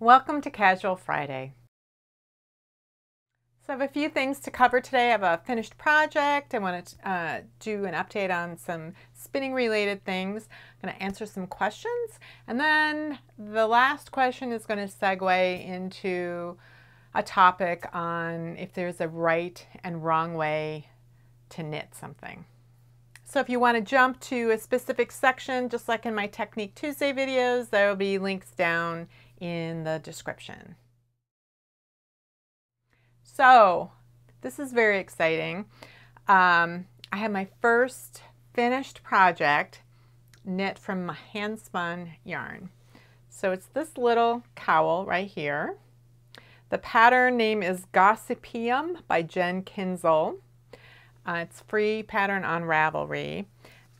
Welcome to Casual Friday. So I have a few things to cover today. I have a finished project. I want to do an update on some spinning related things. I'm going to answer some questions. And then the last question is going to segue into a topic on if there's a right and wrong way to knit something. So if you want to jump to a specific section, just like in my Technique Tuesday videos, there will be links down in the description. So this is very exciting. I have my first finished project knit from my handspun yarn. So it's this little cowl right here. The pattern name is Gossypium by Jen Kinzel. It's free pattern on Ravelry,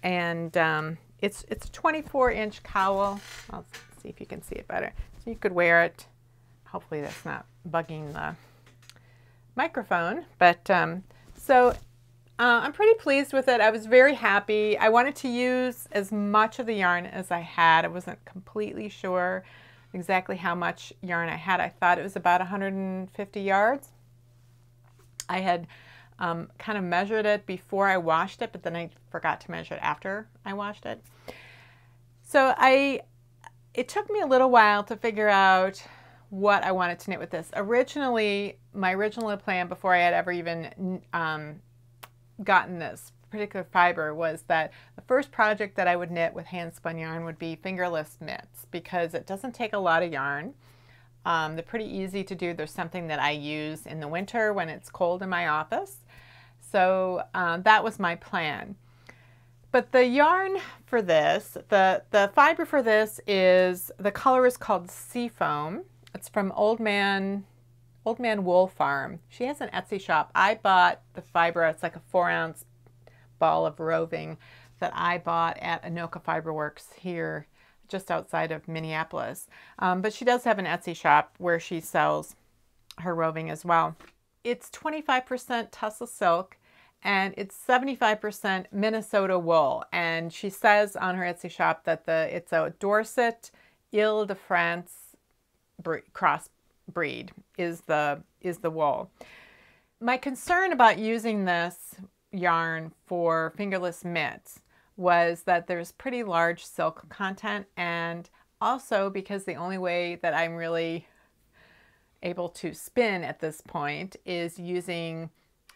and it's a 24-inch cowl. I'll see if you can see it better. So you could wear it. Hopefully that's not bugging the microphone, but I'm pretty pleased with it. I was very happy. I wanted to use as much of the yarn as I had. I wasn't completely sure exactly how much yarn I had. I thought it was about 150 yards. I had kind of measured it before I washed it, but then I forgot to measure it after I washed it. So it took me a little while to figure out what I wanted to knit with this. Originally, my original plan before I had ever even gotten this particular fiber was that the first project that I would knit with hand spun yarn would be fingerless mitts, because it doesn't take a lot of yarn. They're pretty easy to do. There's something that I use in the winter when it's cold in my office. So that was my plan. But the yarn for this, the fiber for this is, the color is called Seafoam. It's from Old Man Wool Farm. She has an Etsy shop. I bought the fiber. It's like a 4-ounce ball of roving that I bought at Anoka Fiber Works here just outside of Minneapolis. But she does have an Etsy shop where she sells her roving as well. It's 25% tussle silk and it's 75% Minnesota wool. And she says on her Etsy shop that it's a Dorset Ile-de-France cross breed is the wool. My concern about using this yarn for fingerless mitts was that there's pretty large silk content, and also because the only way that I'm really able to spin at this point is using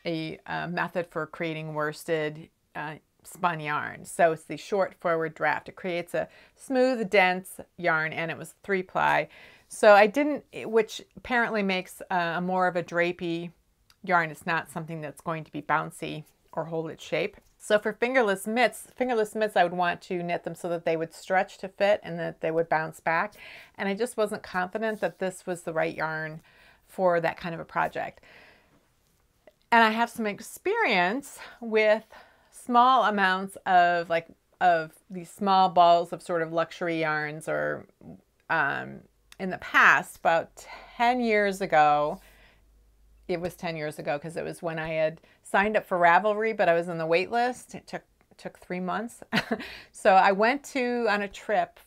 a method for creating worsted spun yarn. So it's the short forward draft. It creates a smooth, dense yarn, and it was 3-ply. So I didn't, which apparently makes more of a drapey yarn. It's not something that's going to be bouncy or hold its shape. So for fingerless mitts, I would want to knit them so that they would stretch to fit and that they would bounce back. And I just wasn't confident that this was the right yarn for that kind of a project. And I have some experience with small amounts of these small balls of sort of luxury yarns, or in the past, about 10 years ago. It was 10 years ago because it was when I had signed up for Ravelry, but I was on the wait list. It took 3 months. So I went on a trip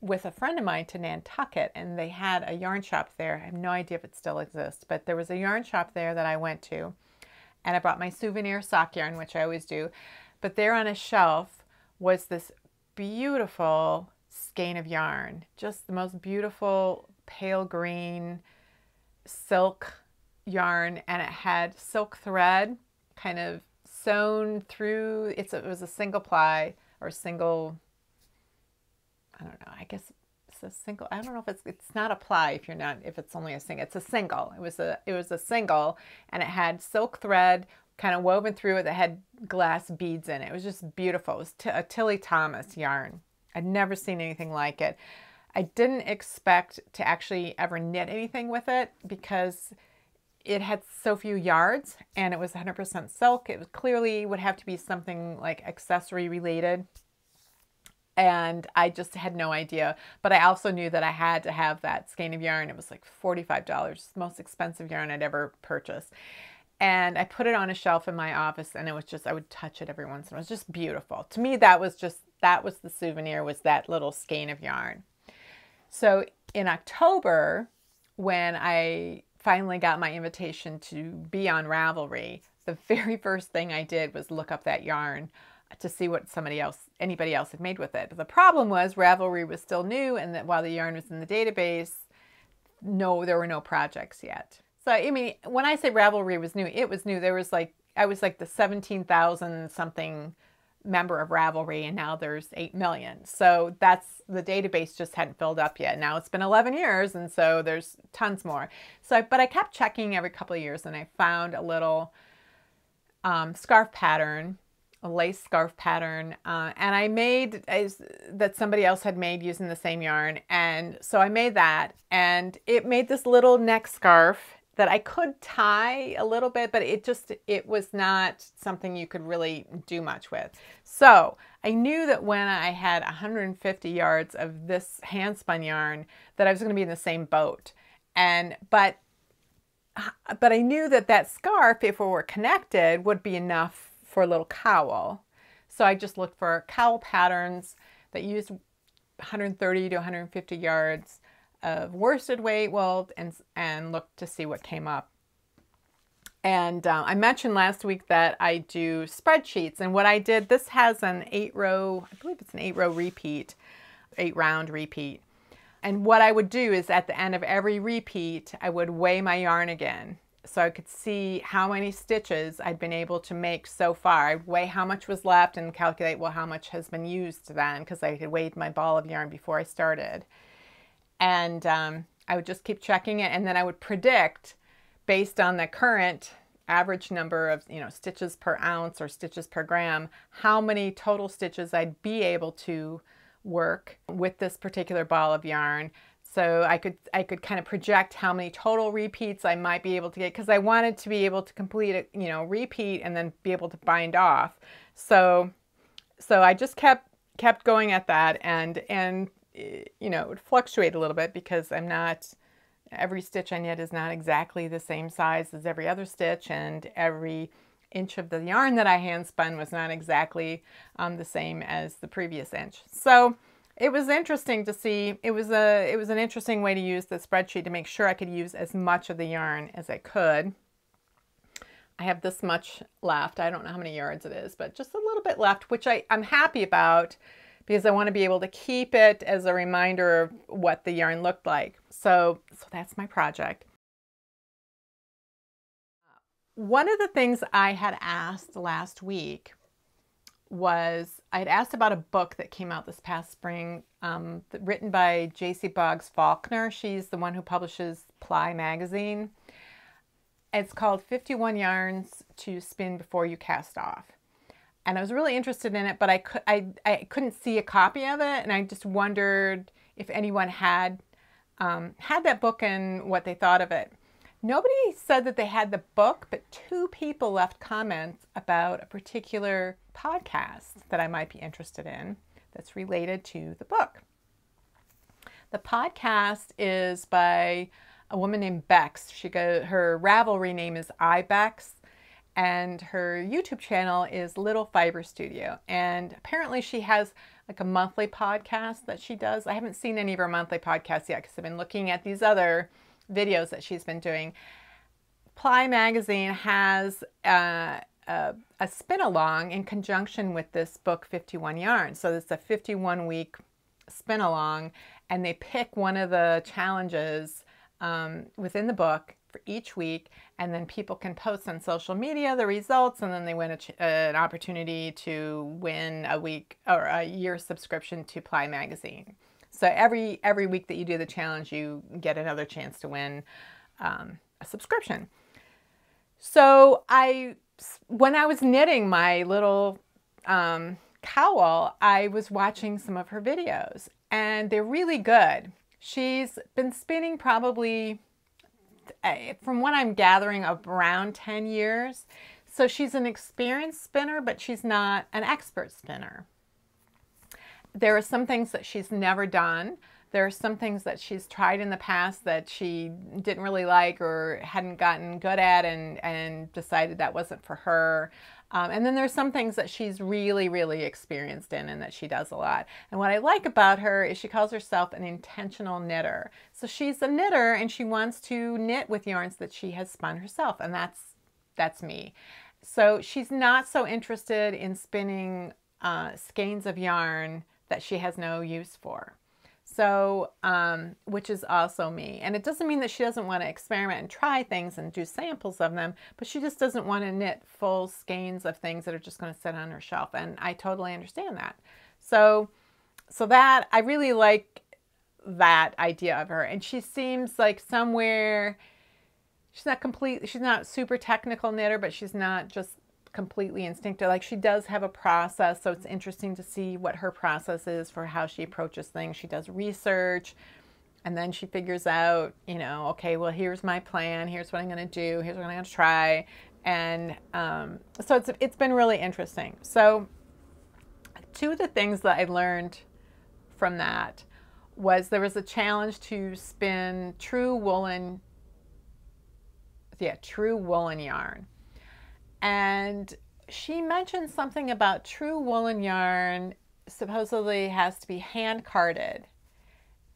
with a friend of mine to Nantucket, and they had a yarn shop there. I have no idea if it still exists, but there was a yarn shop there that I went to, and I brought my souvenir sock yarn, which I always do. But there on a shelf was this beautiful skein of yarn, just the most beautiful pale green silk yarn, and it had silk thread kind of sewn through. It was a single ply or single, I don't know, I guess it's a single, I don't know if it's not a ply if it's only a single. It's a single. It was a single, and it had silk thread kind of woven through it that had glass beads in it. It was just beautiful. It was a Tilly Thomas yarn. I'd never seen anything like it. I didn't expect to actually ever knit anything with it because it had so few yards and it was 100% silk. It was clearly would have to be something like accessory related. And I just had no idea. But I also knew that I had to have that skein of yarn. It was like $45, the most expensive yarn I'd ever purchased. And I put it on a shelf in my office, and it was just, I would touch it every once in a while. It was just beautiful. To me, that was the souvenir, was that little skein of yarn. So in October, when I finally got my invitation to be on Ravelry, the very first thing I did was look up that yarn to see what anybody else had made with it. The problem was Ravelry was still new, and that while the yarn was in the database, there were no projects yet. So, I mean, when I say Ravelry was new, it was new. I was like the 17,000 something member of Ravelry, and now there's 8 million. So the database just hadn't filled up yet. Now it's been 11 years, and so there's tons more. But I kept checking every couple of years, and I found a little scarf pattern, a lace scarf pattern, and I made that somebody else had made using the same yarn. And so I made that, and it made this little neck scarf that I could tie a little bit, but it was not something you could really do much with. So I knew that when I had 150 yards of this hand spun yarn, that I was going to be in the same boat. But I knew that scarf, if it were connected, would be enough for a little cowl. So I just looked for cowl patterns that used 130 to 150 yards of worsted weight wool, and looked to see what came up. And I mentioned last week that I do spreadsheets, and what I did, this has an 8-row, I believe it's an 8-row repeat, 8-round repeat. And what I would do is at the end of every repeat, I would weigh my yarn again, so I could see how many stitches I'd been able to make so far. I'd weigh how much was left and calculate, well, how much has been used then, because I had weighed my ball of yarn before I started. And I would just keep checking it, and then I would predict, based on the current average number of stitches per ounce or stitches per gram, how many total stitches I'd be able to work with this particular ball of yarn. So I could kind of project how many total repeats I might be able to get, because I wanted to be able to complete a repeat and then be able to bind off. So I just kept going at that, and it would fluctuate a little bit, because every stitch I knit is not exactly the same size as every other stitch, and every inch of the yarn that I hand spun was not exactly the same as the previous inch. So it was interesting to see. It was an interesting way to use the spreadsheet to make sure I could use as much of the yarn as I could. I have this much left. I don't know how many yards it is, but just a little bit left, which I'm happy about, because I want to be able to keep it as a reminder of what the yarn looked like. So that's my project. One of the things I had asked last week was, I'd asked about a book that came out this past spring, written by J.C. Boggs Faulkner. She's the one who publishes Ply magazine. It's called 51 Yarns to Spin Before You Cast Off. And I was really interested in it, but I couldn't see a copy of it, and I just wondered if anyone had that book and what they thought of it. Nobody said that they had the book, but 2 people left comments about a particular podcast that I might be interested in that's related to the book. The podcast is by a woman named Bex. Her Ravelry name is iBex, and her YouTube channel is Little Fiber Studio. And apparently she has like a monthly podcast that she does. I haven't seen any of her monthly podcasts yet, because I've been looking at these other videos that she's been doing. Ply magazine has a spin-along in conjunction with this book, 51 Yarns. So it's a 51-week spin-along, and they pick one of the challenges within the book for each week, and then people can post on social media the results, and then they win an opportunity to win a week or a year subscription to Ply magazine. So every week that you do the challenge, you get another chance to win a subscription. So when I was knitting my little cowl, I was watching some of her videos, and they're really good. She's been spinning probably, from what I'm gathering, around 10 years. So she's an experienced spinner, but she's not an expert spinner. There are some things that she's never done. There are some things that she's tried in the past that she didn't really like or hadn't gotten good at, and decided that wasn't for her. And then there's some things that she's really, really experienced in and that she does a lot. And what I like about her is she calls herself an intentional knitter. So she's a knitter and she wants to knit with yarns that she has spun herself. And that's me. So she's not so interested in spinning skeins of yarn that she has no use for. So, which is also me. And it doesn't mean that she doesn't want to experiment and try things and do samples of them, but she just doesn't want to knit full skeins of things that are just going to sit on her shelf. And I totally understand that. So that, I really like that idea of her. And she seems like somewhere, she's not super technical knitter, but she's not just completely instinctive. Like she does have a process, so it's interesting to see what her process is for how she approaches things. She does research and then she figures out, you know, okay, well, here's my plan, here's what I'm going to do, here's what I'm going to try. And so it's been really interesting. So two of the things that I learned from that was there was a challenge to spin true woolen yarn. And she mentioned something about true woolen yarn supposedly has to be hand carded,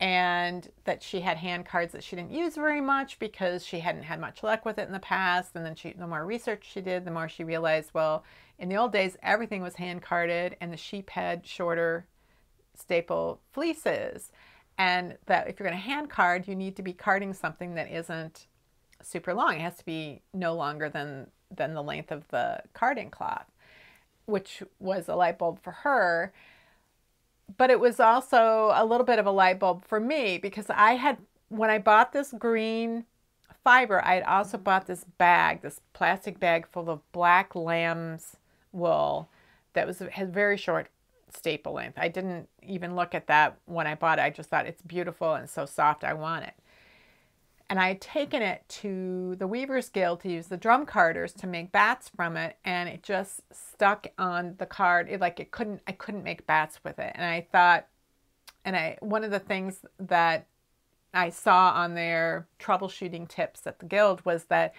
and that she had hand cards that she didn't use very much because she hadn't had much luck with it in the past. And then the more research she did, the more she realized, well, in the old days, everything was hand carded and the sheep had shorter staple fleeces. And that if you're going to hand card, you need to be carding something that isn't super long. It has to be no longer than the length of the carding cloth, which was a light bulb for her. But it was also a little bit of a light bulb for me because when I bought this green fiber, I had also bought this plastic bag full of black lamb's wool that had very short staple length. I didn't even look at that when I bought it. I just thought it's beautiful and so soft, I want it. And I had taken it to the Weavers Guild to use the drum carders to make bats from it, and it just stuck on the card. I couldn't make bats with it. And I thought, one of the things that I saw on their troubleshooting tips at the Guild was that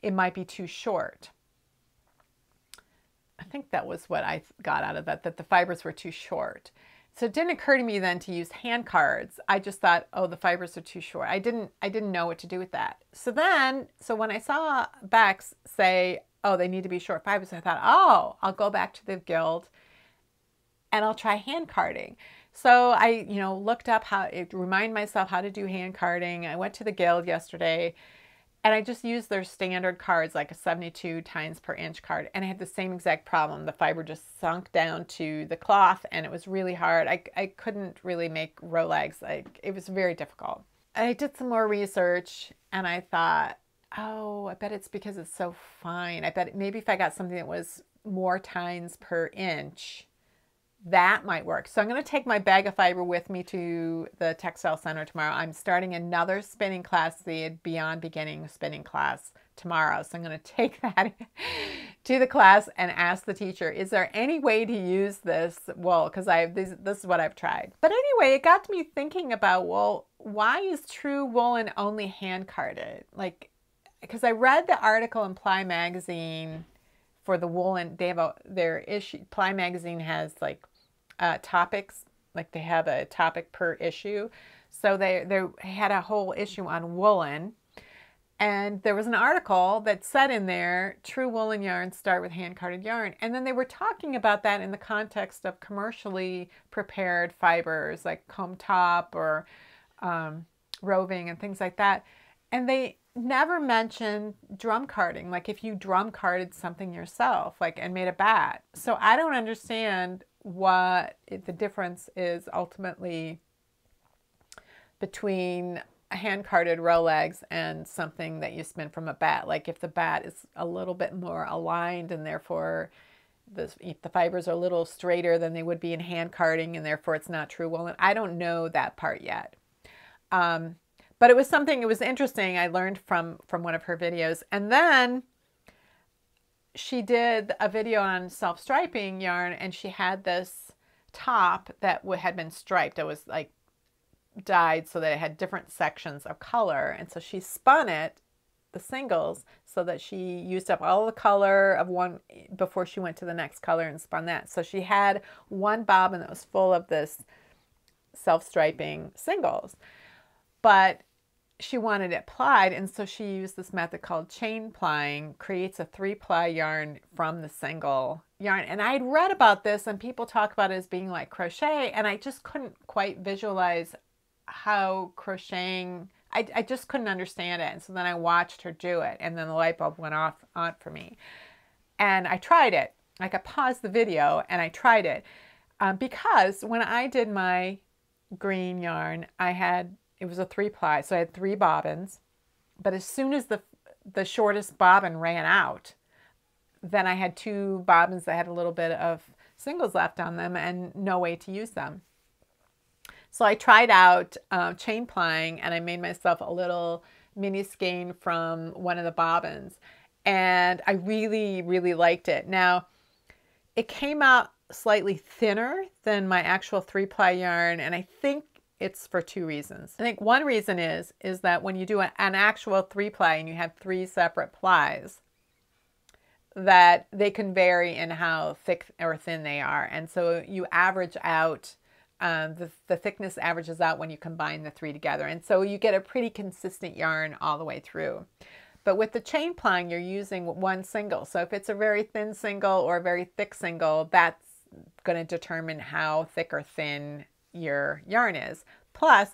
it might be too short. I think that was what I got out of that the fibers were too short. So it didn't occur to me then to use hand cards. I just thought, oh, the fibers are too short. I didn't know what to do with that. So when I saw Bex say, oh, they need to be short fibers, I thought, oh, I'll go back to the Guild and I'll try hand carding. So I, looked up remind myself how to do hand carding. I went to the Guild yesterday and I just used their standard cards, like a 72 tines per inch card. And I had the same exact problem. The fiber just sunk down to the cloth and it was really hard. I couldn't really make row legs. It was very difficult. I did some more research and I thought, oh, I bet it's because it's so fine. I bet maybe if I got something that was more tines per inch, that might work. So I'm going to take my bag of fiber with me to the textile center tomorrow. I'm starting another spinning class, the Beyond Beginning spinning class tomorrow. So I'm going to take that to the class and ask the teacher, is there any way to use this wool? Because this is what I've tried. But anyway, it got me thinking about, well, why is true woolen only hand carded? Because I read the article in Ply Magazine for the woolen. They have their issue. Ply Magazine has topics, they have a topic per issue. So they had a whole issue on woolen. And there was an article that said in there, true woolen yarns start with hand-carded yarn. And then they were talking about that in the context of commercially prepared fibers like comb top or roving and things like that. And they never mentioned drum carding, like if you drum carded something yourself, and made a bat. So I don't understand what the difference is ultimately between hand carded row legs and something that you spin from a bat. Like if the bat is a little bit more aligned and therefore the fibers are a little straighter than they would be in hand carding and therefore it's not true woolen. I don't know that part yet. But it was interesting. I learned from one of her videos. And then she did a video on self-striping yarn, and she had this top that had been striped. It was dyed so that it had different sections of color. And so she spun it the singles so that she used up all the color of one before she went to the next color and spun that. So she had one bobbin that was full of this self-striping singles, but she wanted it plied, and so she used this method called chain plying, creates a 3-ply yarn from the single yarn. And I'd read about this, and people talk about it as being like crochet, and I just couldn't quite visualize how crocheting, I just couldn't understand it. And so then I watched her do it, and then the light bulb went off on for me. And I tried it. Like, I paused the video and I tried it because when I did my green yarn, it was a 3-ply, so I had 3 bobbins. But as soon as the shortest bobbin ran out, then I had 2 bobbins that had a little bit of singles left on them and no way to use them. So I tried out chain plying, and I made myself a little mini skein from one of the bobbins. And I really, really liked it. Now, it came out slightly thinner than my actual 3-ply yarn, and I think it's for 2 reasons. I think one reason is that when you do an actual 3-ply and you have 3 separate plies, that they can vary in how thick or thin they are. And so you average out, the thickness averages out when you combine the 3 together. And so you get a pretty consistent yarn all the way through. But with the chain plying, you're using one single. So if it's a very thin single or a very thick single, that's going to determine how thick or thin your yarn is. Plus,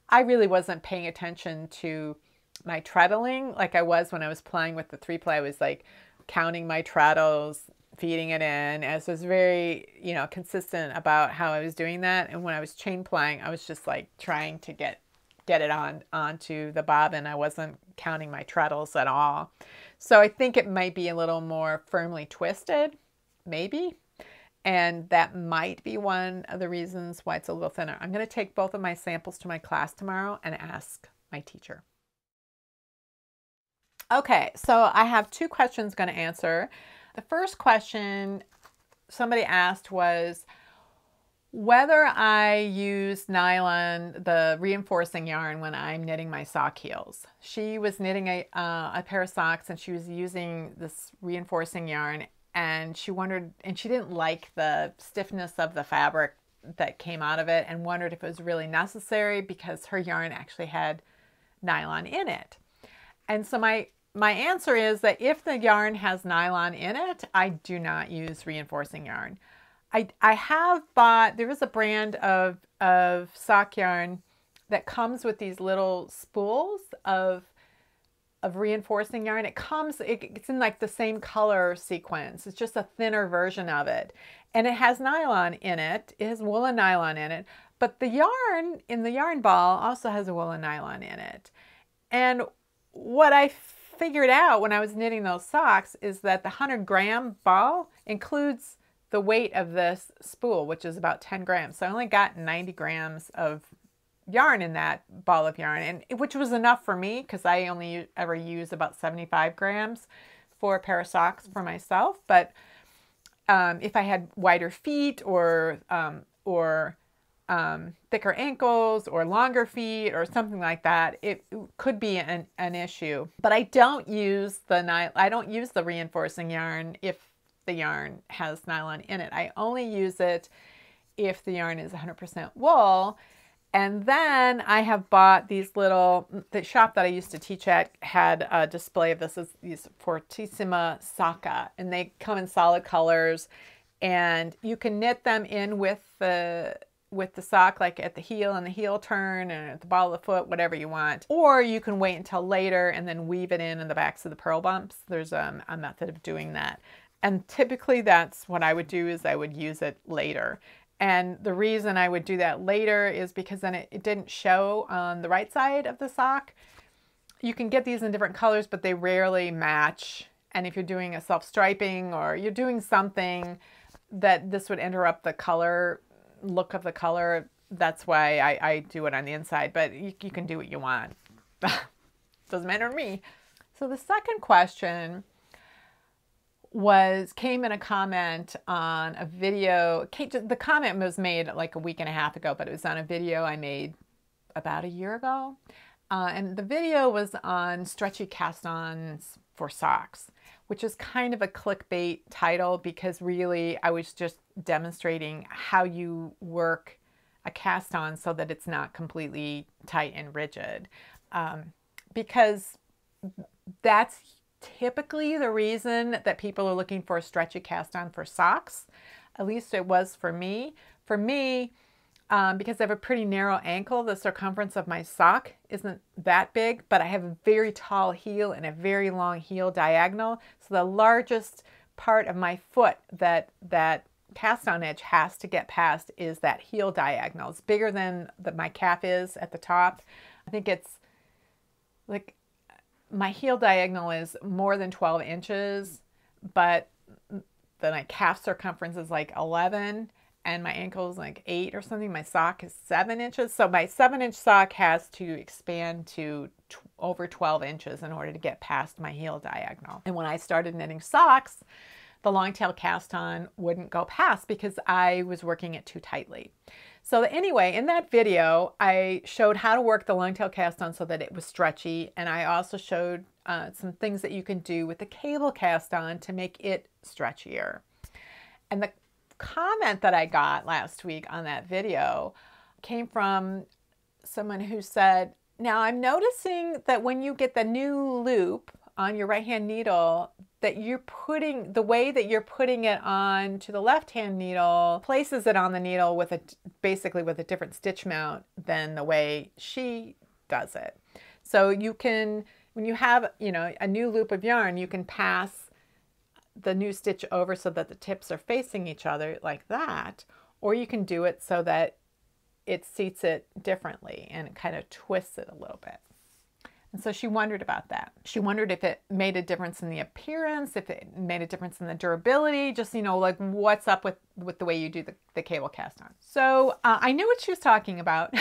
I really wasn't paying attention to my treadling like I was when I was plying with the 3-ply. I was like counting my treadles, feeding it in, as was very, consistent about how I was doing that. And when I was chain plying, I was just like trying to get it onto the bobbin. I wasn't counting my treadles at all. So I think it might be a little more firmly twisted, maybe. And that might be one of the reasons why it's a little thinner. I'm going to take both of my samples to my class tomorrow and ask my teacher. Okay, so I have 2 questions I'm going to answer. The first question somebody asked was whether I use nylon, the reinforcing yarn, when I'm knitting my sock heels. She was knitting a pair of socks, and she was using this reinforcing yarn. And she wondered, and she didn't like the stiffness of the fabric that came out of it, and wondered if it was really necessary because her yarn actually had nylon in it. And so my answer is that if the yarn has nylon in it, I do not use reinforcing yarn. I have bought, there is a brand of sock yarn that comes with these little spools of reinforcing yarn. It's in like the same color sequence. It's just a thinner version of it. And it has nylon in it. It has woolen nylon in it. But the yarn in the yarn ball also has a woolen nylon in it. And what I figured out when I was knitting those socks is that the 100-gram ball includes the weight of this spool, which is about 10 grams. So I only got 90 grams of yarn in that ball of yarn, and which was enough for me because I only ever use about 75 grams for a pair of socks for myself. But if I had wider feet or thicker ankles or longer feet or something like that, it could be an issue. But I don't use the reinforcing yarn if the yarn has nylon in it. I only use it if the yarn is 100% wool. And then I have bought these the shop that I used to teach at had a display of these Fortissima Sacca, and they come in solid colors, and you can knit them in with the sock, like at the heel and the heel turn and at the ball of the foot, whatever you want. Or you can wait until later and then weave it in the backs of the purl bumps. There's a method of doing that. And typically that's what I would do, is I would use it later. And the reason I would do that later is because then it didn't show on the right side of the sock. You can get these in different colors, but they rarely match. And if you're doing a self-striping or you're doing something that this would interrupt the color, look of the color, that's why I do it on the inside. But you can do what you want. Doesn't matter to me. So the second question came in a comment on a video. The comment was made like a week and a half ago, but it was on a video I made about a year ago. And the video was on stretchy cast-ons for socks, which is kind of a clickbait title because really I was just demonstrating how you work a cast-on so that it's not completely tight and rigid. Because that's typically the reason that people are looking for a stretchy cast-on for socks. At least it was for me. For me, because I have a pretty narrow ankle, the circumference of my sock isn't that big, but I have a very tall heel and a very long heel diagonal. So the largest part of my foot that cast-on edge has to get past is that heel diagonal. It's bigger than my calf is at the top. I think it's like my heel diagonal is more than 12 inches, but my calf circumference is like 11. And my ankle is like 8 or something. My sock is 7 inches. So my 7-inch sock has to expand to over 12 inches in order to get past my heel diagonal. And when I started knitting socks, the long tail cast on wouldn't go past because I was working it too tightly. So anyway, in that video, I showed how to work the long tail cast on so that it was stretchy. And I also showed some things that you can do with the cable cast on to make it stretchier. And the comment that I got last week on that video came from someone who said, now I'm noticing that when you get the new loop on your right hand needle, that the way that you're putting it on to the left hand needle places it on the needle with basically with a different stitch mount than the way she does it. So you can, when you have, a new loop of yarn, you can pass the new stitch over so that the tips are facing each other like that, or you can do it so that it seats it differently and it kind of twists it a little bit. And so she wondered about that. She wondered if it made a difference in the appearance, if it made a difference in the durability, just, like what's up with the way you do the cable cast on. So I knew what she was talking about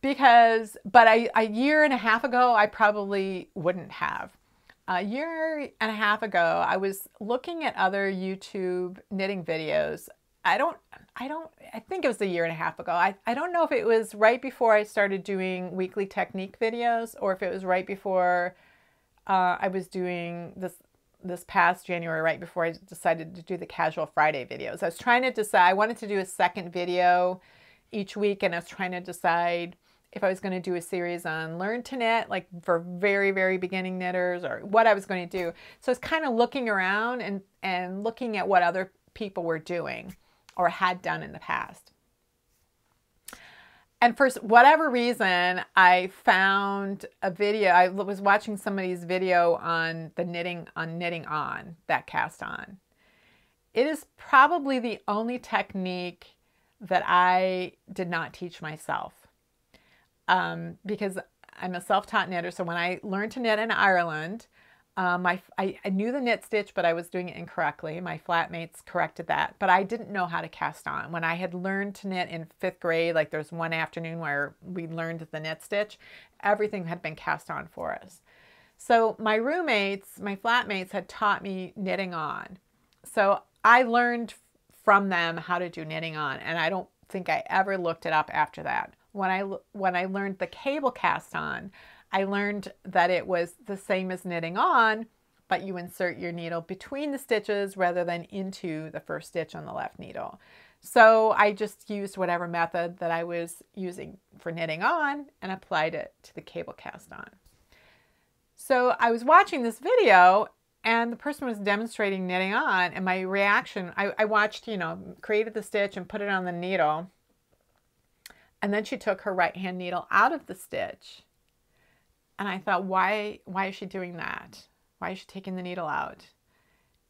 but a year and a half ago, I probably wouldn't have. A year and a half ago, I was looking at other YouTube knitting videos. I think it was a year and a half ago. I don't know if it was right before I started doing weekly technique videos or if it was right before I was doing this past January, right before I decided to do the Casual Friday videos. I was trying to decide, I wanted to do a second video each week, and I was trying to decide if I was going to do a series on learn to knit, like for very, very beginning knitters, or what I was going to do. So I was kind of looking around and looking at what other people were doing or had done in the past. And for whatever reason, I found a video. I was watching somebody's video on the knitting on that cast on. It is probably the only technique that I did not teach myself. Because I'm a self-taught knitter. So when I learned to knit in Ireland, I knew the knit stitch, but I was doing it incorrectly. My flatmates corrected that, but I didn't know how to cast on. When I had learned to knit in 5th grade, like there's one afternoon where we learned the knit stitch, everything had been cast on for us. So my roommates, my flatmates had taught me knitting on. So I learned from them how to do knitting on, and I don't think I ever looked it up after that. When I learned the cable cast on, I learned that it was the same as knitting on, but you insert your needle between the stitches rather than into the first stitch on the left needle. So I just used whatever method that I was using for knitting on and applied it to the cable cast on. So I was watching this video and the person was demonstrating knitting on, and my reaction, I watched, created the stitch and put it on the needle. And then she took her right hand needle out of the stitch. And I thought, why is she doing that? Why is she taking the needle out?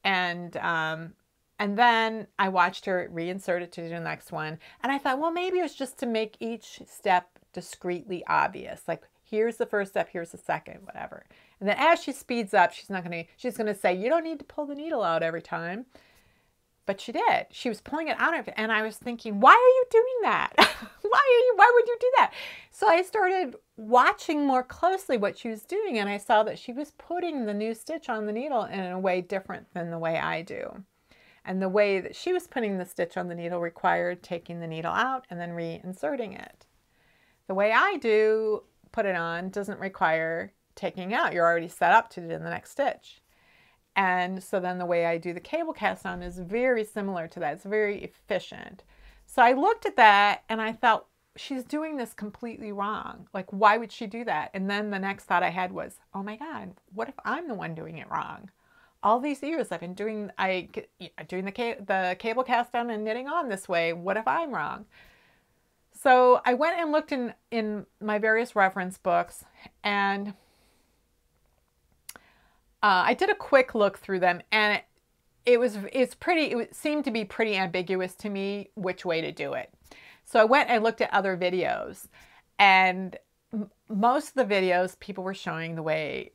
And then I watched her reinsert it to the next one. And I thought, well, maybe it was just to make each step discreetly obvious. Like, here's the first step, here's the second, whatever. And then as she speeds up, she's going to say, you don't need to pull the needle out every time. But she did. She was pulling it out of it. And I was thinking, why are you doing that? Why would you do that? So I started watching more closely what she was doing. And I saw that she was putting the new stitch on the needle in a way different than the way I do. And the way that she was putting the stitch on the needle required taking the needle out and then reinserting it. The way I do put it on doesn't require taking out. You're already set up to do the next stitch. And so then the way I do the cable cast on is very similar to that. It's very efficient. So I looked at that and I thought, she's doing this completely wrong. Like, why would she do that? And then the next thought I had was, oh my God, what if I'm the one doing it wrong? All these years I've been doing the cable cast on and knitting on this way. What if I'm wrong? So I went and looked in my various reference books, and I did a quick look through them, and it seemed to be pretty ambiguous to me which way to do it. So I went and looked at other videos, and most of the videos people were showing the way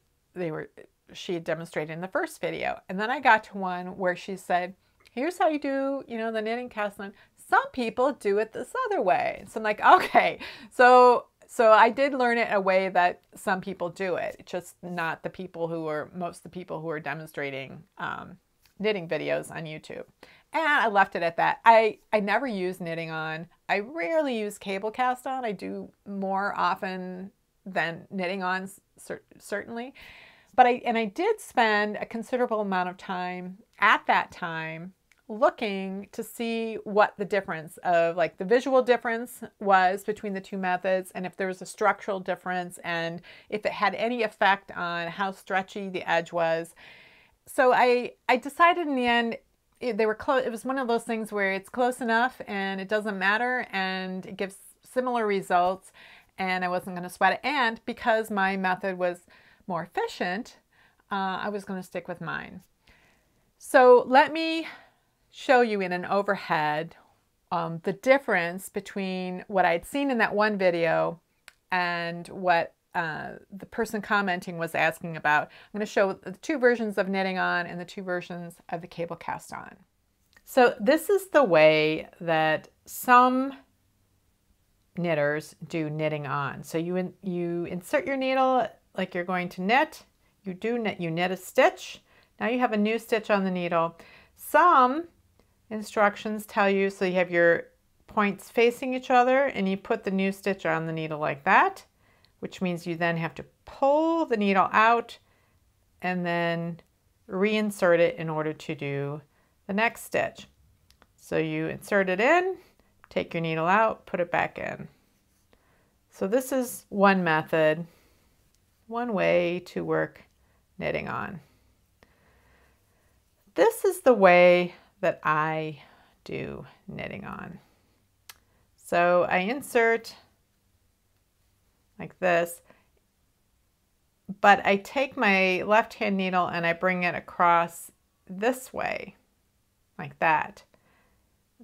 she had demonstrated in the first video. And then I got to one where she said, here's how you do, the knitting cast on. Some people do it this other way. So I'm like, okay. So I did learn it a way that some people do it, just not most of the people who are demonstrating knitting videos on YouTube. And I left it at that. I never use knitting on. I rarely use cable cast on. I do more often than knitting on, certainly. But I did spend a considerable amount of time at that time looking to see what the difference of, like, the visual difference was between the two methods, and if there was a structural difference, and if it had any effect on how stretchy the edge was. So I decided in the end, they were close. It was one of those things where it's close enough and it doesn't matter, and it gives similar results, and I wasn't going to sweat it. And because my method was more efficient, I was going to stick with mine. So let me show you in an overhead the difference between what I'd seen in that one video and what the person commenting was asking about. I'm going to show the two versions of knitting on and the two versions of the cable cast on. So this is the way that some knitters do knitting on. So you insert your needle like you're going to knit. You knit a stitch. Now you have a new stitch on the needle. Some instructions tell you, so you have your points facing each other and you put the new stitch on the needle like that, which means you then have to pull the needle out and then reinsert it in order to do the next stitch. So you insert it in, take your needle out, put it back in. So this is one method, one way to work knitting on. This is the way that I do knitting on. So I insert like this, but I take my left hand needle and I bring it across this way, like that.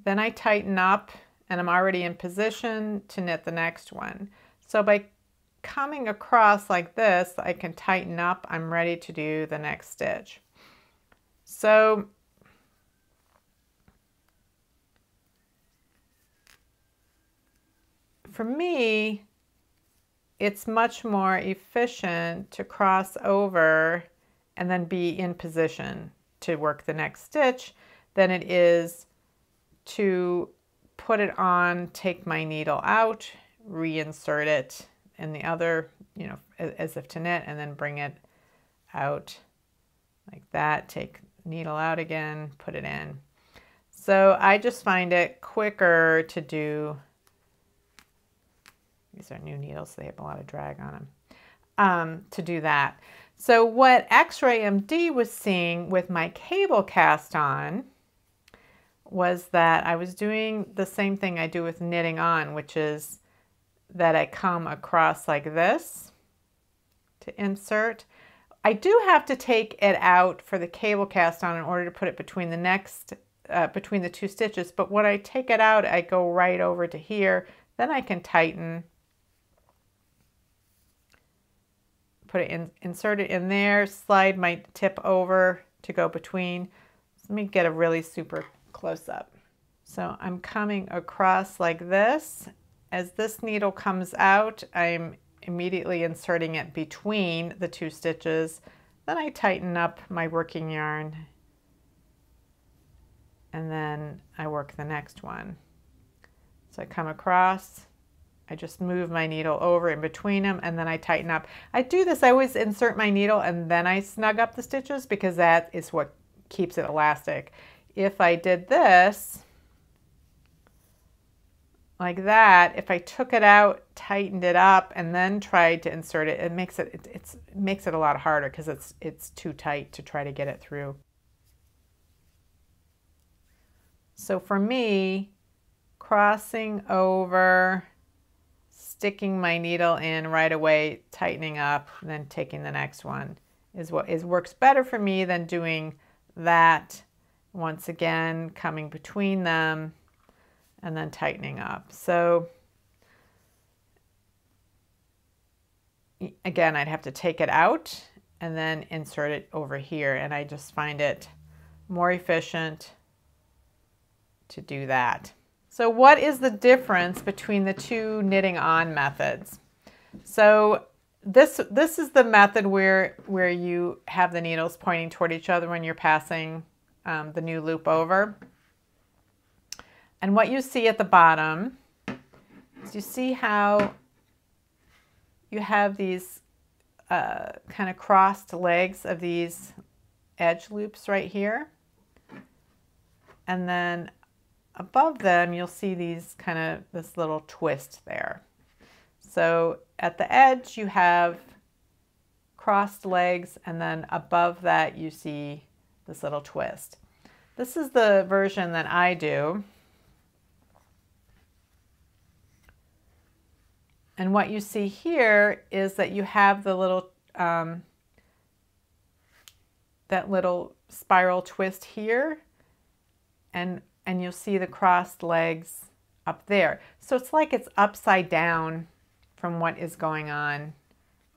Then I tighten up and I'm already in position to knit the next one. So by coming across like this, I can tighten up. I'm ready to do the next stitch. So for me, it's much more efficient to cross over and then be in position to work the next stitch than it is to put it on, take my needle out, reinsert it in the other, as if to knit, and then bring it out like that, take needle out again, put it in. So I just find it quicker to do. These are new needles, so they have a lot of drag on them, to do that. So what X-Ray MD was seeing with my cable cast on was that I was doing the same thing I do with knitting on, which is that I come across like this to insert. I do have to take it out for the cable cast on in order to put it between the next, between the two stitches, but when I take it out, I go right over to here, then I can tighten, put it in, insert it in there, slide my tip over to go between. Let me get a really super close up. So I'm coming across like this. As this needle comes out, I'm immediately inserting it between the two stitches. Then I tighten up my working yarn and then I work the next one. So I come across I just move my needle over in between them and then I tighten up. I do this, I always insert my needle and then I snug up the stitches because that is what keeps it elastic. If I did this, like that, if I took it out, tightened it up, and then tried to insert it, it makes it a lot harder because it's too tight to try to get it through. So for me, crossing over, sticking my needle in right away, tightening up, and then taking the next one is what works better for me than doing that. Once again, coming between them and then tightening up. So again, I'd have to take it out and then insert it over here, and I just find it more efficient to do that. So what is the difference between the two knitting on methods? So this is the method where you have the needles pointing toward each other when you're passing the new loop over. And what you see at the bottom is you see how you have these kind of crossed legs of these edge loops right here. And then above them, you'll see these kind of this little twist there. So at the edge, you have crossed legs, and then above that, you see this little twist. This is the version that I do. And what you see here is that you have the little, that little spiral twist here, and you'll see the crossed legs up there. So it's like it's upside down from what is going on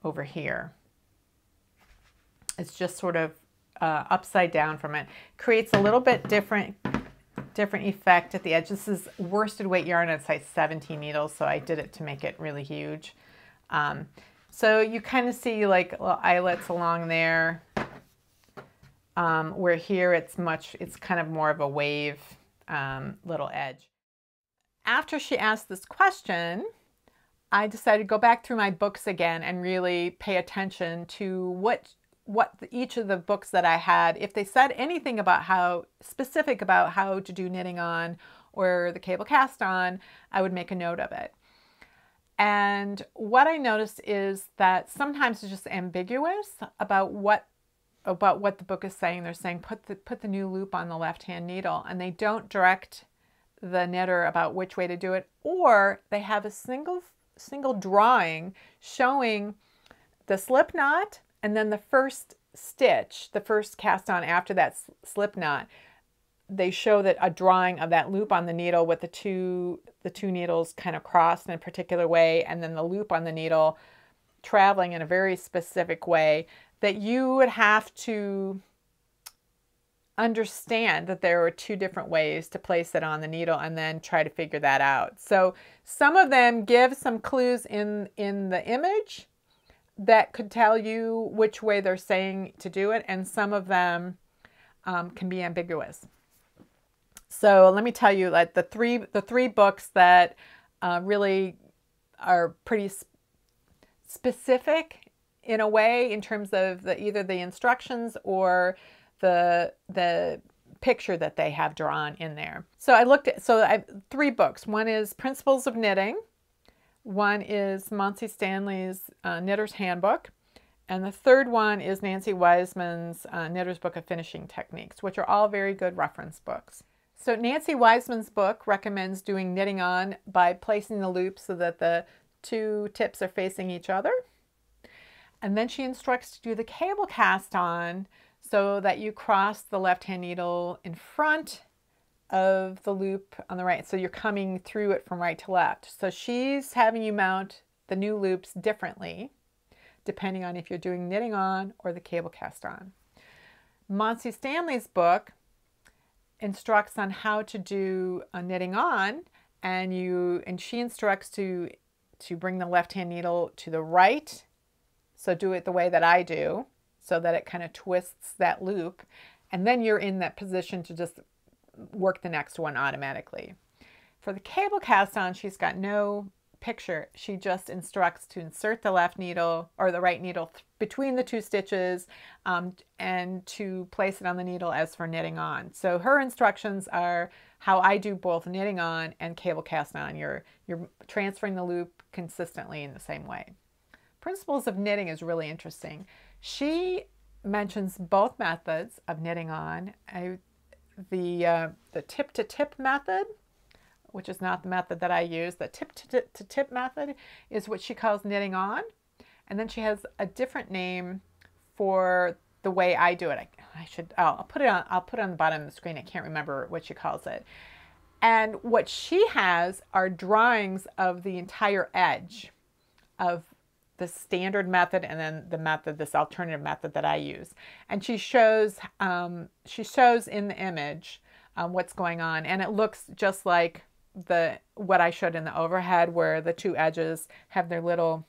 over here. It's just sort of upside down from it. Creates a little bit different effect at the edge. This is worsted weight yarn at size 17 needles, so I did it to make it really huge. So you kind of see like little eyelets along there, where here it's kind of more of a wave little edge. After she asked this question, I decided to go back through my books again and really pay attention to what each of the books that I had, if they said anything about specific about how to do knitting on or the cable cast on, I would make a note of it. And what I noticed is that sometimes it's just ambiguous about what the book is saying. They're saying put the new loop on the left-hand needle, and they don't direct the knitter about which way to do it, or they have a single drawing showing the slip knot and then the first stitch, the first cast on after that slip knot. They show that a drawing of that loop on the needle with the two needles kind of crossed in a particular way, and then the loop on the needle traveling in a very specific way, that you would have to understand that there are two different ways to place it on the needle and then try to figure that out. So some of them give some clues in the image that could tell you which way they're saying to do it, and some of them can be ambiguous. So let me tell you, like the three books that really are pretty specific in a way in terms of either the instructions or the picture that they have drawn in there. So I have 3 books. One is Principles of Knitting. One is Monsey Stanley's Knitter's Handbook. And the third one is Nancy Wiseman's Knitter's Book of Finishing Techniques, which are all very good reference books. So Nancy Wiseman's book recommends doing knitting on by placing the loops so that the 2 tips are facing each other. And then she instructs to do the cable cast on so that you cross the left-hand needle in front of the loop on the right. So you're coming through it from right to left. So she's having you mount the new loops differently, depending on if you're doing knitting on or the cable cast on. Monsey Stanley's book instructs on how to do a knitting on, and she instructs to bring the left-hand needle to the right. So do it the way that I do, so that it kind of twists that loop, and then you're in that position to just work the next one automatically. For the cable cast on, she's got no picture, she just instructs to insert the left needle or the right needle between the two stitches and to place it on the needle as for knitting on. So her instructions are how I do both knitting on and cable cast on. You're transferring the loop consistently in the same way. Principles of knitting is really interesting. She mentions both methods of knitting on. The tip-to-tip method, which is not the method that I use. The tip-to-tip method is what she calls knitting on. And then she has a different name for the way I do it. I'll put it on the bottom of the screen. I can't remember what she calls it. And what she has are drawings of the entire edge of the standard method and then this alternative method that I use. And she shows in the image what's going on, and it looks just like what I showed in the overhead, where the two edges have their little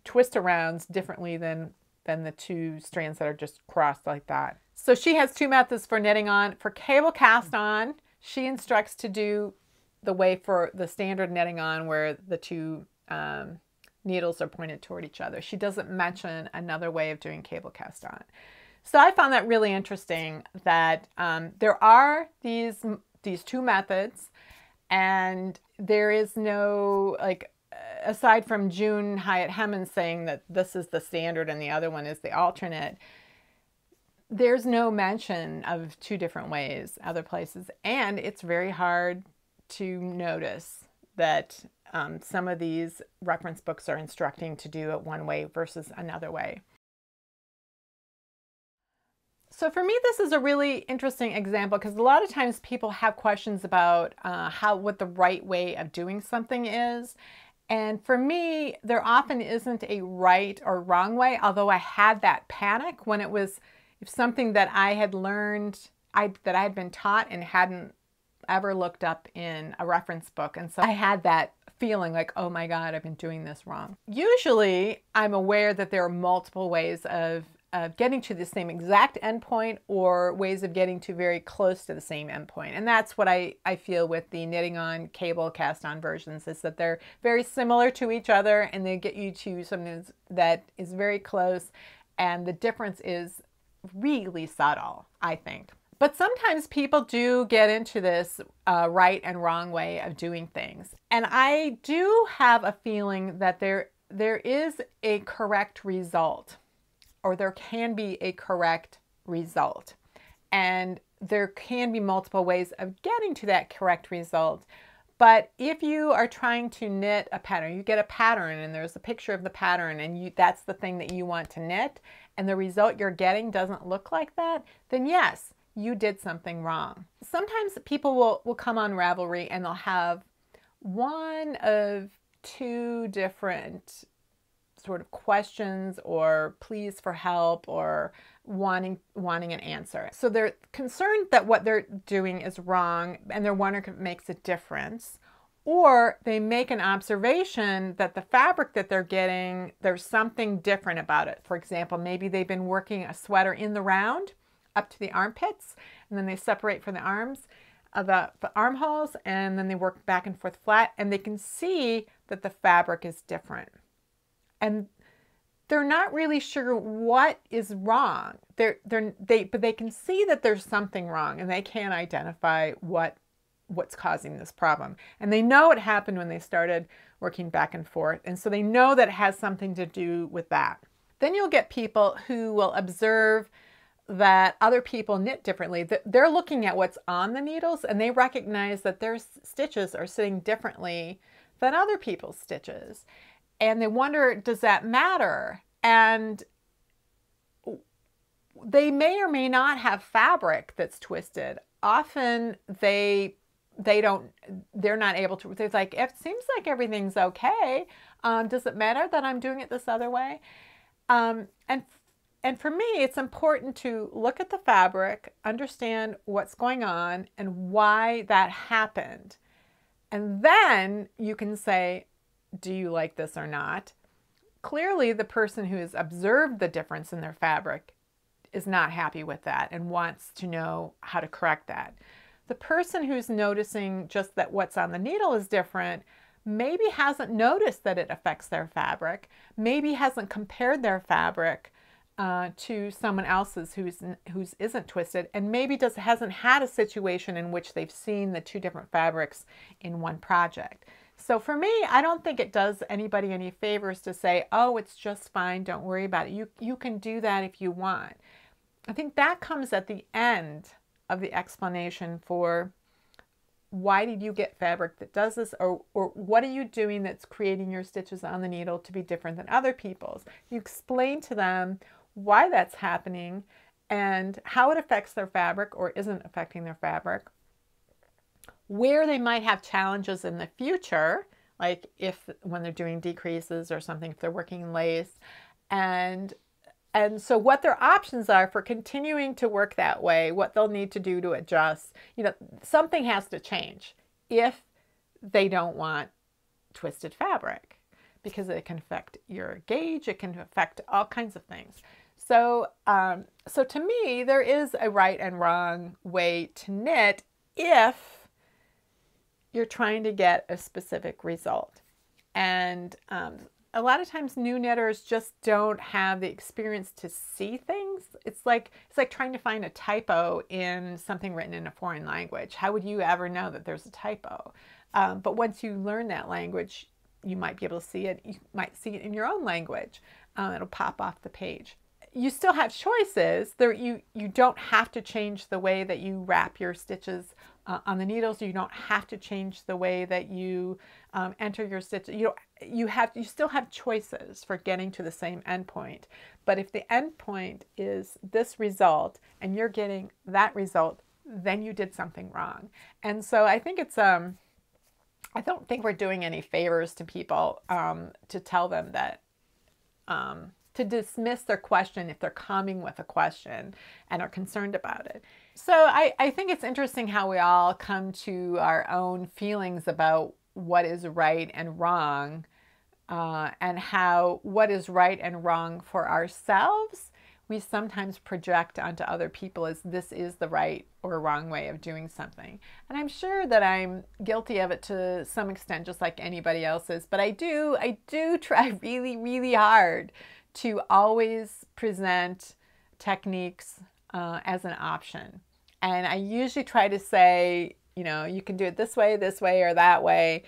twist arounds differently than the two strands that are just crossed like that. So she has two methods for knitting on. For cable cast on, she instructs to do the way for the standard knitting on, where the two needles are pointed toward each other. She doesn't mention another way of doing cable cast on. So I found that really interesting that there are these two methods, and there is no, like, aside from June Hyatt Hemmons saying that this is the standard and the other one is the alternate, there's no mention of two different ways other places. And it's very hard to notice that some of these reference books are instructing to do it one way versus another way. So for me, this is a really interesting example, because a lot of times people have questions about what the right way of doing something is. And for me, there often isn't a right or wrong way, although I had that panic when it was something that I had learned, that I had been taught and hadn't ever looked up in a reference book. And so I had that feeling like, oh my God, I've been doing this wrong. Usually I'm aware that there are multiple ways of getting to the same exact endpoint, or ways of getting to very close to the same endpoint. And that's what I feel with the knitting on, cable cast on versions, is that they're very similar to each other and they get you to something that is very close, and the difference is really subtle, I think. But sometimes people do get into this right and wrong way of doing things. And I do have a feeling that there is a correct result, or there can be a correct result. And there can be multiple ways of getting to that correct result. But if you are trying to knit a pattern, you get a pattern and there's a picture of the pattern, and that's the thing that you want to knit, and the result you're getting doesn't look like that, then yes, you did something wrong. Sometimes people will come on Ravelry and they'll have one of two different sort of questions or pleas for help or wanting an answer. So they're concerned that what they're doing is wrong, and they're wondering if it makes a difference. Or they make an observation that the fabric that they're getting, there's something different about it. For example, maybe they've been working a sweater in the round up to the armpits, and then they separate from the arms, the armholes, and then they work back and forth flat, and they can see that the fabric is different. And they're not really sure what is wrong. But they can see that there's something wrong, and they can't identify what's causing this problem. And they know it happened when they started working back and forth, and so they know that it has something to do with that. Then you'll get people who will observe that other people knit differently. They're looking at what's on the needles, and they recognize that their stitches are sitting differently than other people's stitches. And they wonder, does that matter? And they may or may not have fabric that's twisted. Often they're not able to, they're like, it seems like everything's okay. Does it matter that I'm doing it this other way? And for me, it's important to look at the fabric, understand what's going on and why that happened. And then you can say, do you like this or not? Clearly, the person who has observed the difference in their fabric is not happy with that and wants to know how to correct that. The person who's noticing just that what's on the needle is different, maybe hasn't noticed that it affects their fabric, maybe hasn't compared their fabric to someone else's whose isn't twisted, and maybe hasn't had a situation in which they've seen the two different fabrics in one project. So for me, I don't think it does anybody any favors to say, oh, it's just fine, don't worry about it. You can do that if you want. I think that comes at the end of the explanation for why did you get fabric that does this, or what are you doing that's creating your stitches on the needle to be different than other people's. You explain to them why that's happening and how it affects their fabric or isn't affecting their fabric, where they might have challenges in the future, like when they're doing decreases or something, if they're working in lace, and so what their options are for continuing to work that way, what they'll need to do to adjust. Something has to change if they don't want twisted fabric, because it can affect your gauge, it can affect all kinds of things. So, so to me, there is a right and wrong way to knit if you're trying to get a specific result. And a lot of times new knitters just don't have the experience to see things. It's like trying to find a typo in something written in a foreign language. How would you ever know that there's a typo? But once you learn that language, you might be able to see it. You might see it in your own language. It'll pop off the page. You still have choices. You don't have to change the way that you wrap your stitches on the needles. You don't have to change the way that you enter your stitches. You still have choices for getting to the same endpoint. But if the endpoint is this result and you're getting that result, then you did something wrong. And so I think it's I don't think we're doing any favors to people to tell them that to dismiss their question if they're coming with a question and are concerned about it. So I think it's interesting how we all come to our own feelings about what is right and wrong, and how what is right and wrong for ourselves, we sometimes project onto other people as this is the right or wrong way of doing something. And I'm sure that I'm guilty of it to some extent, just like anybody else is. But I do try really, really hard to always present techniques as an option. And I usually try to say, you can do it this way, or that way.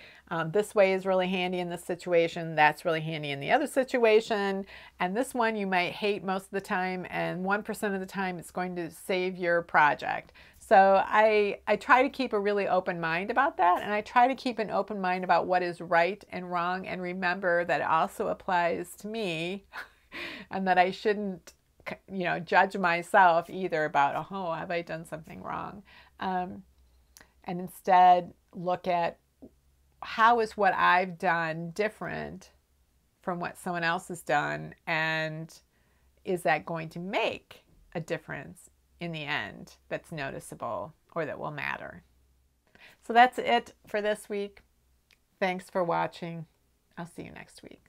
This way is really handy in this situation. That's really handy in the other situation. And this one you might hate most of the time, and 1% of the time it's going to save your project. So I try to keep a really open mind about that, and I try to keep an open mind about what is right and wrong, and remember that it also applies to me and that I shouldn't judge myself either about, oh, have I done something wrong? And instead look at how is what I've done different from what someone else has done, and is that going to make a difference in the end that's noticeable or that will matter? So that's it for this week. Thanks for watching. I'll see you next week.